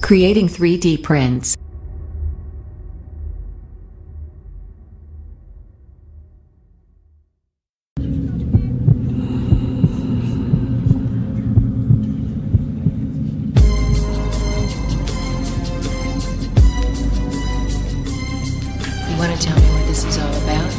Creating 3D prints. You want to tell me what this is all about?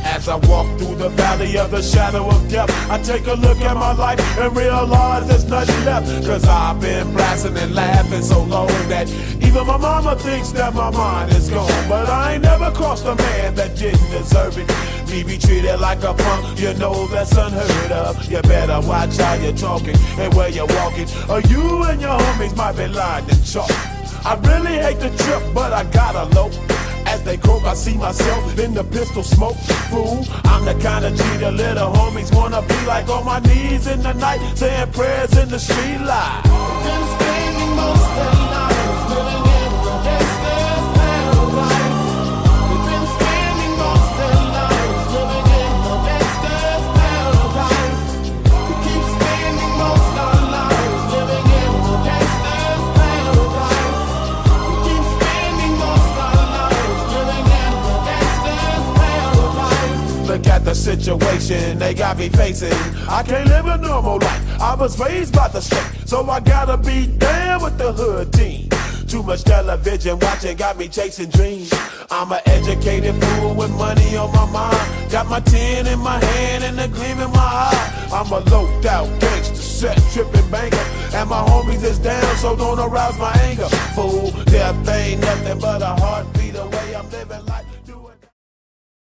As I walk through the valley of the shadow of death, I take a look at my life and realize there's nothing left. Cause I've been blasting and laughing so long that even my mama thinks that my mind is gone. But I ain't never crossed a man that didn't deserve it. Me be treated like a punk, you know that's unheard of. You better watch how you're talking and where you're walking, or you and your homies might be lying in chalk. I really hate the trip, but I gotta low. As they croak, I see myself in the pistol smoke. Fool, I'm the kind of G the little homies wanna be like, on my knees in the night, saying prayers in the street light. Been spending most of the night living in the gangsta's paradise. We've been spending most of the night living in the gangsta's paradise. We keep spending most of our lives living in the gangsta's paradise. We keep spending most of our lives living in the gangsta's paradise. Look at the situation they got me facing. I can't live a normal life. I was raised by the state, so I gotta be down with the hood team. Too much television watching got me chasing dreams. I'm an educated fool with money on my mind. Got my tin in my hand and a gleam in my eye. I'm a loped out gangster, set tripping banker, and my homies is down, so don't arouse my anger. Fool, death ain't nothing but a heartbeat away. I'm living life.